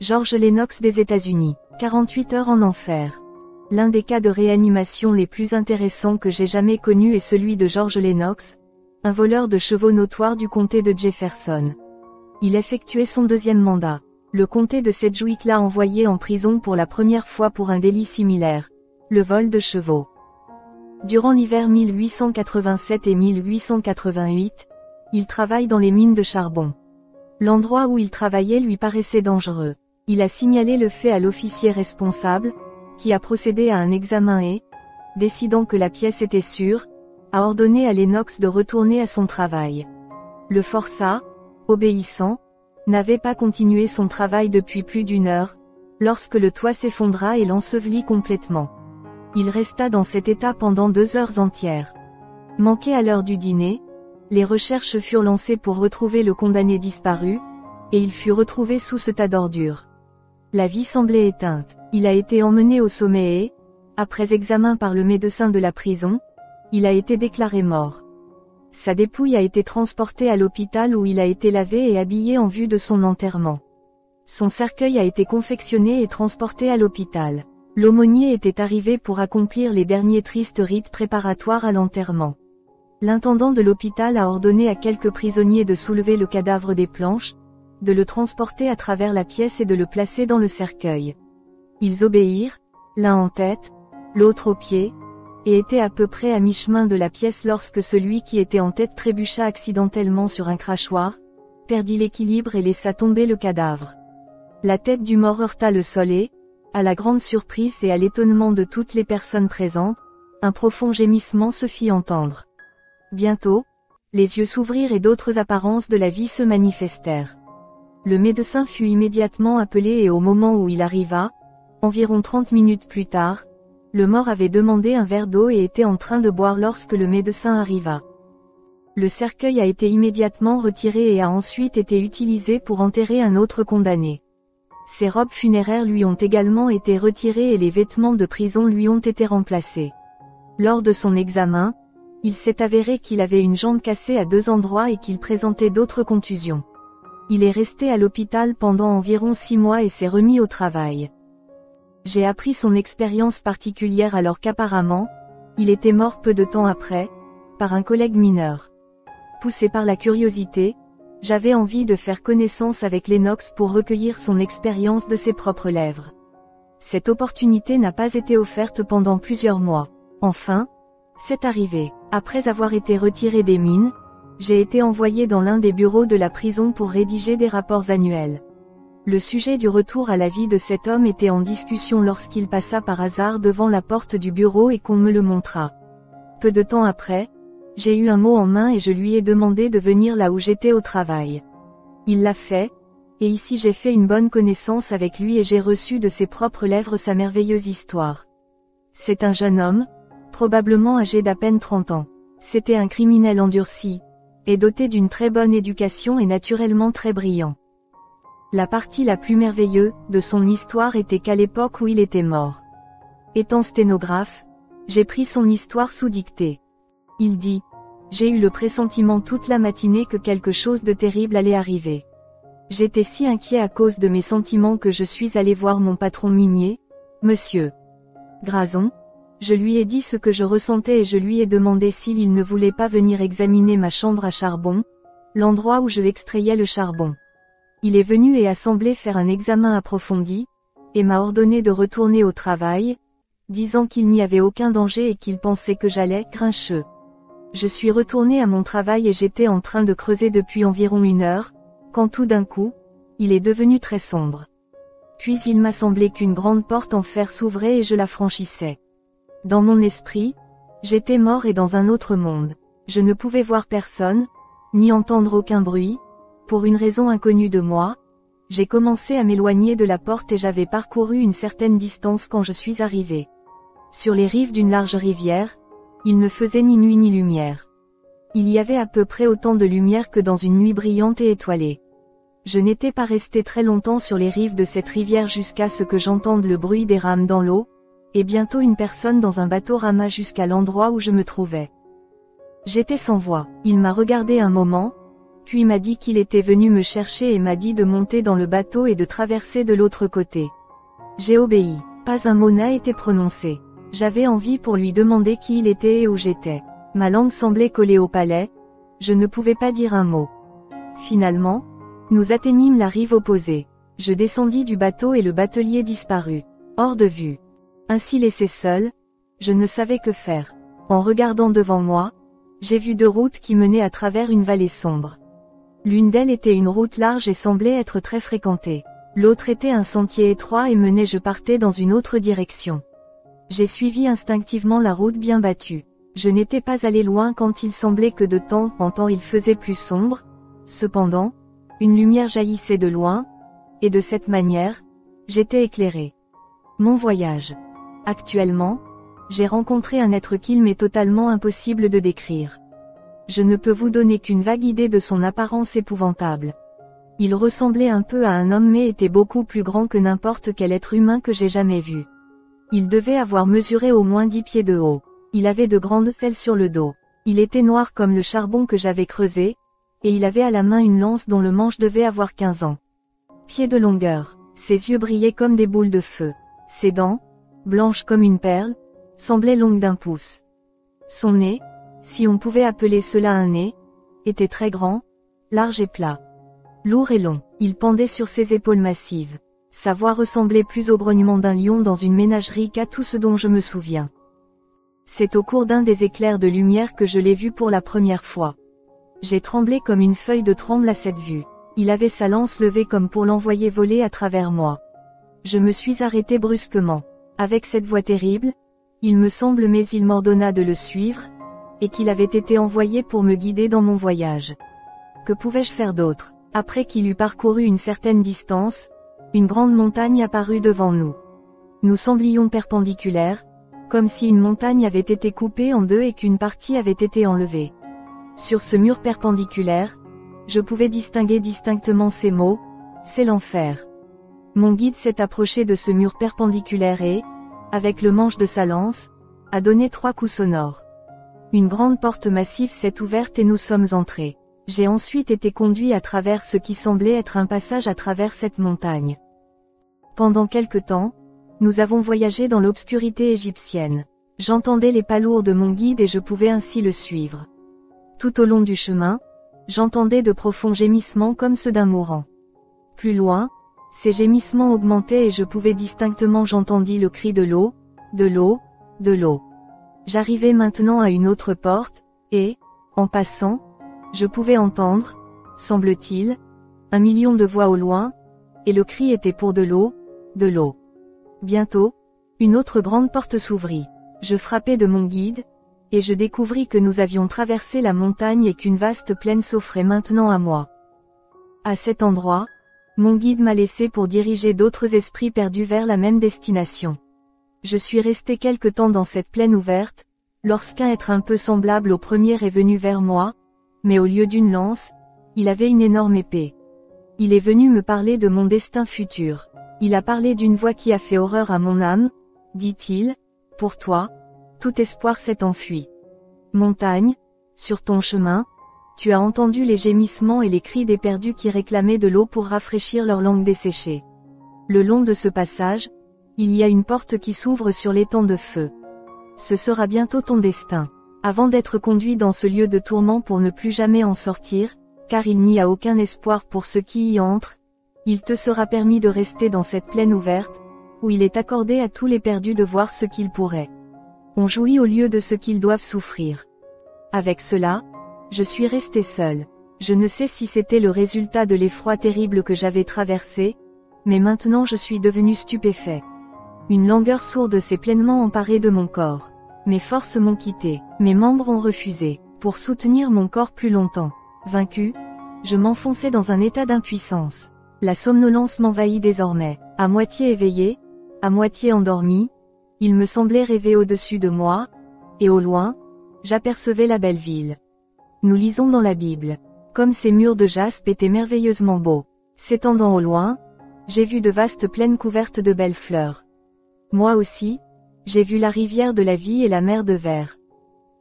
George Lennox des États-Unis. 48 heures en enfer. L'un des cas de réanimation les plus intéressants que j'ai jamais connus est celui de George Lennox, un voleur de chevaux notoire du comté de Jefferson. Il effectuait son deuxième mandat. Le comté de Sedgwick l'a envoyé en prison pour la première fois pour un délit similaire, le vol de chevaux. Durant l'hiver 1887 et 1888, il travaille dans les mines de charbon. L'endroit où il travaillait lui paraissait dangereux. Il a signalé le fait à l'officier responsable, qui a procédé à un examen et, décidant que la pièce était sûre, a ordonné à Lennox de retourner à son travail. Le forçat, obéissant, n'avait pas continué son travail depuis plus d'une heure, lorsque le toit s'effondra et l'ensevelit complètement. Il resta dans cet état pendant 2 heures entières. Manqué à l'heure du dîner, les recherches furent lancées pour retrouver le condamné disparu, et il fut retrouvé sous ce tas d'ordures. La vie semblait éteinte. Il a été emmené au sommet et, après examen par le médecin de la prison, il a été déclaré mort. Sa dépouille a été transportée à l'hôpital où il a été lavé et habillé en vue de son enterrement. Son cercueil a été confectionné et transporté à l'hôpital. L'aumônier était arrivé pour accomplir les derniers tristes rites préparatoires à l'enterrement. L'intendant de l'hôpital a ordonné à quelques prisonniers de soulever le cadavre des planches, de le transporter à travers la pièce et de le placer dans le cercueil. Ils obéirent, l'un en tête, l'autre au pied, et étaient à peu près à mi-chemin de la pièce lorsque celui qui était en tête trébucha accidentellement sur un crachoir, perdit l'équilibre et laissa tomber le cadavre. La tête du mort heurta le sol et, à la grande surprise et à l'étonnement de toutes les personnes présentes, un profond gémissement se fit entendre. Bientôt, les yeux s'ouvrirent et d'autres apparences de la vie se manifestèrent. Le médecin fut immédiatement appelé et au moment où il arriva, environ 30 minutes plus tard, le mort avait demandé un verre d'eau et était en train de boire lorsque le médecin arriva. Le cercueil a été immédiatement retiré et a ensuite été utilisé pour enterrer un autre condamné. Ses robes funéraires lui ont également été retirées et les vêtements de prison lui ont été remplacés. Lors de son examen, il s'est avéré qu'il avait une jambe cassée à 2 endroits et qu'il présentait d'autres contusions. Il est resté à l'hôpital pendant environ 6 mois et s'est remis au travail. J'ai appris son expérience particulière alors qu'apparemment, il était mort peu de temps après, par un collègue mineur. Poussé par la curiosité, j'avais envie de faire connaissance avec Lennox pour recueillir son expérience de ses propres lèvres. Cette opportunité n'a pas été offerte pendant plusieurs mois. Enfin, c'est arrivé. Après avoir été retiré des mines, j'ai été envoyé dans l'un des bureaux de la prison pour rédiger des rapports annuels. Le sujet du retour à la vie de cet homme était en discussion lorsqu'il passa par hasard devant la porte du bureau et qu'on me le montra. Peu de temps après, j'ai eu un mot en main et je lui ai demandé de venir là où j'étais au travail. Il l'a fait, et ici j'ai fait une bonne connaissance avec lui et j'ai reçu de ses propres lèvres sa merveilleuse histoire. C'est un jeune homme, probablement âgé d'à peine 30 ans. C'était un criminel endurci, et doté d'une très bonne éducation et naturellement très brillant. La partie la plus merveilleuse de son histoire était qu'à l'époque où il était mort. Étant sténographe, j'ai pris son histoire sous dictée. Il dit: « J'ai eu le pressentiment toute la matinée que quelque chose de terrible allait arriver. J'étais si inquiet à cause de mes sentiments que je suis allé voir mon patron minier, Monsieur Grazon. Je lui ai dit ce que je ressentais et je lui ai demandé s'il ne voulait pas venir examiner ma chambre à charbon, l'endroit où je extrayais le charbon. Il est venu et a semblé faire un examen approfondi, et m'a ordonné de retourner au travail, disant qu'il n'y avait aucun danger et qu'il pensait que j'allais grincheux. Je suis retourné à mon travail et j'étais en train de creuser depuis environ 1 heure, quand tout d'un coup, il est devenu très sombre. Puis il m'a semblé qu'une grande porte en fer s'ouvrait et je la franchissais. Dans mon esprit, j'étais mort et dans un autre monde. Je ne pouvais voir personne, ni entendre aucun bruit. Pour une raison inconnue de moi, j'ai commencé à m'éloigner de la porte et j'avais parcouru une certaine distance quand je suis arrivé. Sur les rives d'une large rivière, il ne faisait ni nuit ni lumière. Il y avait à peu près autant de lumière que dans une nuit brillante et étoilée. Je n'étais pas resté très longtemps sur les rives de cette rivière jusqu'à ce que j'entende le bruit des rames dans l'eau, et bientôt une personne dans un bateau rama jusqu'à l'endroit où je me trouvais. J'étais sans voix. Il m'a regardé un moment, puis m'a dit qu'il était venu me chercher et m'a dit de monter dans le bateau et de traverser de l'autre côté. J'ai obéi. Pas un mot n'a été prononcé. J'avais envie pour lui demander qui il était et où j'étais. Ma langue semblait collée au palais, je ne pouvais pas dire un mot. Finalement, nous atteignîmes la rive opposée. Je descendis du bateau et le batelier disparut, hors de vue. Ainsi laissé seul, je ne savais que faire. En regardant devant moi, j'ai vu 2 routes qui menaient à travers une vallée sombre. L'une d'elles était une route large et semblait être très fréquentée. L'autre était un sentier étroit et menait je partais dans une autre direction. J'ai suivi instinctivement la route bien battue. Je n'étais pas allé loin quand il semblait que de temps en temps il faisait plus sombre. Cependant, une lumière jaillissait de loin, et de cette manière, j'étais éclairé. Mon voyage. Actuellement, j'ai rencontré un être qu'il m'est totalement impossible de décrire. Je ne peux vous donner qu'une vague idée de son apparence épouvantable. Il ressemblait un peu à un homme mais était beaucoup plus grand que n'importe quel être humain que j'ai jamais vu. Il devait avoir mesuré au moins 10 pieds de haut. Il avait de grandes selles sur le dos. Il était noir comme le charbon que j'avais creusé, et il avait à la main une lance dont le manche devait avoir 15 ans. Pieds de longueur. Ses yeux brillaient comme des boules de feu. Ses dents, blanches comme une perle, semblaient longues d'1 pouce. Son nez, si on pouvait appeler cela un nez, était très grand, large et plat. Lourd et long, il pendait sur ses épaules massives. Sa voix ressemblait plus au grognement d'un lion dans une ménagerie qu'à tout ce dont je me souviens. C'est au cours d'un des éclairs de lumière que je l'ai vu pour la première fois. J'ai tremblé comme une feuille de tremble à cette vue. Il avait sa lance levée comme pour l'envoyer voler à travers moi. Je me suis arrêté brusquement. Avec cette voix terrible, il me semble mais il m'ordonna de le suivre, et qu'il avait été envoyé pour me guider dans mon voyage. Que pouvais-je faire d'autre? Après qu'il eut parcouru une certaine distance, une grande montagne apparut devant nous. Nous semblions perpendiculaires, comme si une montagne avait été coupée en 2 et qu'une partie avait été enlevée. Sur ce mur perpendiculaire, je pouvais distinguer distinctement ces mots, « C'est l'enfer ». Mon guide s'est approché de ce mur perpendiculaire et, avec le manche de sa lance, a donné 3 coups sonores. Une grande porte massive s'est ouverte et nous sommes entrés. J'ai ensuite été conduit à travers ce qui semblait être un passage à travers cette montagne. Pendant quelque temps, nous avons voyagé dans l'obscurité égyptienne. J'entendais les pas lourds de mon guide et je pouvais ainsi le suivre. Tout au long du chemin, j'entendais de profonds gémissements comme ceux d'un mourant. Plus loin, ces gémissements augmentaient et je pouvais distinctement j'entendis le cri de l'eau, de l'eau, de l'eau. J'arrivais maintenant à une autre porte, et, en passant, je pouvais entendre, semble-t-il, 1 million de voix au loin, et le cri était pour de l'eau, de l'eau. Bientôt, une autre grande porte s'ouvrit. Je frappai de mon guide, et je découvris que nous avions traversé la montagne et qu'une vaste plaine s'offrait maintenant à moi. À cet endroit, mon guide m'a laissé pour diriger d'autres esprits perdus vers la même destination. Je suis resté quelque temps dans cette plaine ouverte, lorsqu'un être un peu semblable au premier est venu vers moi, mais au lieu d'une lance, il avait une énorme épée. Il est venu me parler de mon destin futur. Il a parlé d'une voix qui a fait horreur à mon âme, dit-il, pour toi, tout espoir s'est enfui. Montagne, sur ton chemin, tu as entendu les gémissements et les cris des perdus qui réclamaient de l'eau pour rafraîchir leur langue desséchée. Le long de ce passage, il y a une porte qui s'ouvre sur l'étang de feu. Ce sera bientôt ton destin. Avant d'être conduit dans ce lieu de tourment pour ne plus jamais en sortir, car il n'y a aucun espoir pour ceux qui y entrent, il te sera permis de rester dans cette plaine ouverte, où il est accordé à tous les perdus de voir ce qu'ils pourraient. On jouit au lieu de ce qu'ils doivent souffrir. Avec cela, je suis resté seul. Je ne sais si c'était le résultat de l'effroi terrible que j'avais traversé, mais maintenant je suis devenu stupéfait. Une langueur sourde s'est pleinement emparée de mon corps. Mes forces m'ont quitté, mes membres ont refusé, pour soutenir mon corps plus longtemps. Vaincu, je m'enfonçais dans un état d'impuissance. La somnolence m'envahit désormais. À moitié éveillé, à moitié endormi, il me semblait rêver au-dessus de moi, et au loin, j'apercevais la belle ville. Nous lisons dans la Bible. Comme ces murs de jaspe étaient merveilleusement beaux. S'étendant au loin, j'ai vu de vastes plaines couvertes de belles fleurs. Moi aussi, j'ai vu la rivière de la vie et la mer de verre.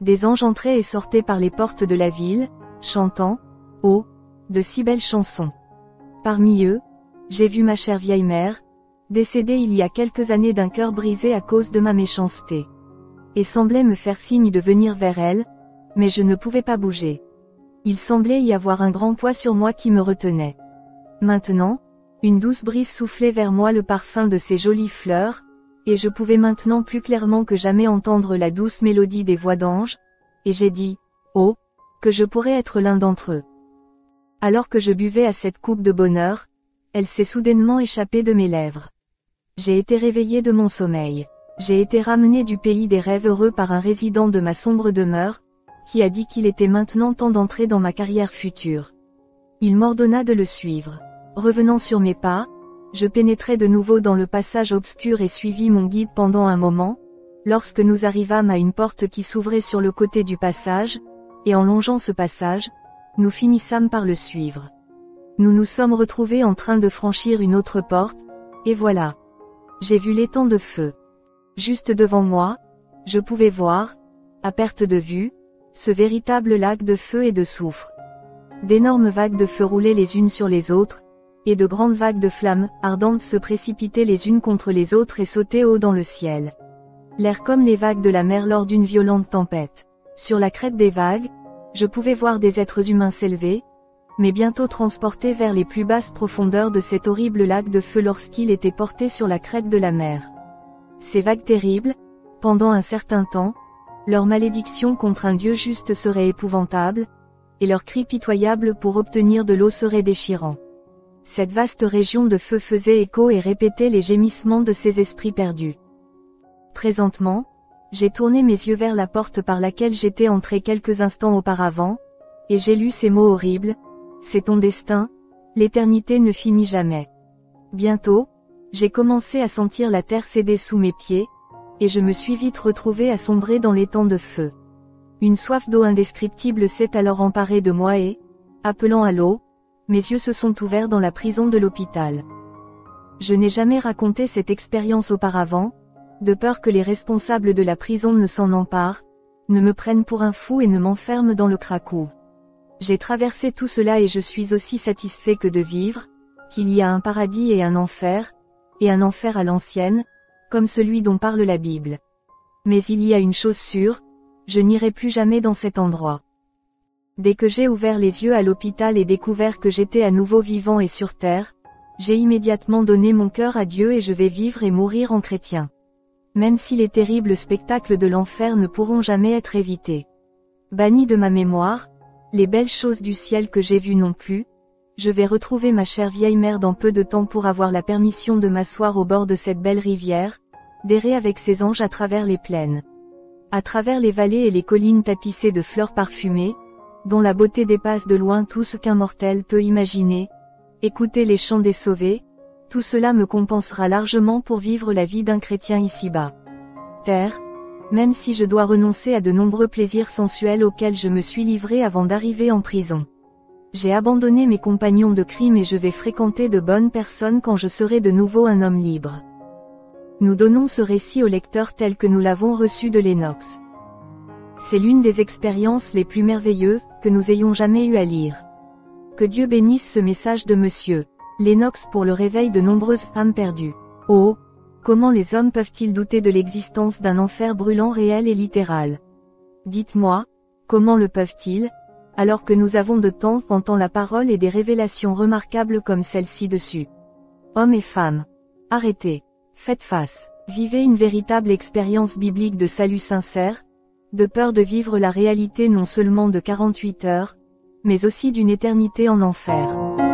Des anges entraient et sortaient par les portes de la ville, chantant, « Oh, de si belles chansons. Parmi eux, j'ai vu ma chère vieille mère, décédée il y a quelques années d'un cœur brisé à cause de ma méchanceté. Et semblait me faire signe de venir vers elle, mais je ne pouvais pas bouger. Il semblait y avoir un grand poids sur moi qui me retenait. Maintenant, une douce brise soufflait vers moi le parfum de ces jolies fleurs, et je pouvais maintenant plus clairement que jamais entendre la douce mélodie des voix d'anges, et j'ai dit, oh, que je pourrais être l'un d'entre eux. Alors que je buvais à cette coupe de bonheur, elle s'est soudainement échappée de mes lèvres. J'ai été réveillé de mon sommeil. J'ai été ramené du pays des rêves heureux par un résident de ma sombre demeure, qui a dit qu'il était maintenant temps d'entrer dans ma carrière future. Il m'ordonna de le suivre. Revenant sur mes pas, je pénétrai de nouveau dans le passage obscur et suivis mon guide pendant un moment, lorsque nous arrivâmes à une porte qui s'ouvrait sur le côté du passage, et en longeant ce passage, nous finissâmes par le suivre. Nous nous sommes retrouvés en train de franchir une autre porte, et voilà. J'ai vu l'étang de feu. Juste devant moi, je pouvais voir, à perte de vue, ce véritable lac de feu et de soufre. D'énormes vagues de feu roulaient les unes sur les autres, et de grandes vagues de flammes ardentes se précipitaient les unes contre les autres et sautaient haut dans le ciel. L'air comme les vagues de la mer lors d'une violente tempête. Sur la crête des vagues, je pouvais voir des êtres humains s'élever, mais bientôt transportés vers les plus basses profondeurs de cet horrible lac de feu lorsqu'il était porté sur la crête de la mer. Ces vagues terribles, pendant un certain temps, leur malédiction contre un Dieu juste serait épouvantable, et leurs cris pitoyables pour obtenir de l'eau seraient déchirants. Cette vaste région de feu faisait écho et répétait les gémissements de ces esprits perdus. Présentement, j'ai tourné mes yeux vers la porte par laquelle j'étais entré quelques instants auparavant, et j'ai lu ces mots horribles, « C'est ton destin, l'éternité ne finit jamais ». Bientôt, j'ai commencé à sentir la terre céder sous mes pieds, et je me suis vite retrouvé à sombrer dans l'étang de feu. Une soif d'eau indescriptible s'est alors emparée de moi et, appelant à l'eau, mes yeux se sont ouverts dans la prison de l'hôpital. Je n'ai jamais raconté cette expérience auparavant, de peur que les responsables de la prison ne s'en emparent, ne me prennent pour un fou et ne m'enferment dans le cracou. J'ai traversé tout cela et je suis aussi satisfait que de vivre, qu'il y a un paradis et un enfer à l'ancienne, comme celui dont parle la Bible. Mais il y a une chose sûre, je n'irai plus jamais dans cet endroit. Dès que j'ai ouvert les yeux à l'hôpital et découvert que j'étais à nouveau vivant et sur terre, j'ai immédiatement donné mon cœur à Dieu et je vais vivre et mourir en chrétien. Même si les terribles spectacles de l'enfer ne pourront jamais être évités. Bannis de ma mémoire, les belles choses du ciel que j'ai vues non plus, je vais retrouver ma chère vieille mère dans peu de temps pour avoir la permission de m'asseoir au bord de cette belle rivière, d'errer avec ses anges à travers les plaines. À travers les vallées et les collines tapissées de fleurs parfumées, dont la beauté dépasse de loin tout ce qu'un mortel peut imaginer, écouter les chants des sauvés, tout cela me compensera largement pour vivre la vie d'un chrétien ici-bas. Terre, même si je dois renoncer à de nombreux plaisirs sensuels auxquels je me suis livré avant d'arriver en prison. J'ai abandonné mes compagnons de crime et je vais fréquenter de bonnes personnes quand je serai de nouveau un homme libre. Nous donnons ce récit au lecteur tel que nous l'avons reçu de Lennox. C'est l'une des expériences les plus merveilleuses que nous ayons jamais eu à lire. Que Dieu bénisse ce message de Monsieur Lennox pour le réveil de nombreuses âmes perdues. Oh, comment les hommes peuvent-ils douter de l'existence d'un enfer brûlant réel et littéral? Dites-moi, comment le peuvent-ils, alors que nous avons de temps en temps la parole et des révélations remarquables comme celle-ci dessus? Hommes et femmes, arrêtez, faites face, vivez une véritable expérience biblique de salut sincère, de peur de vivre la réalité non seulement de 48 heures, mais aussi d'une éternité en enfer.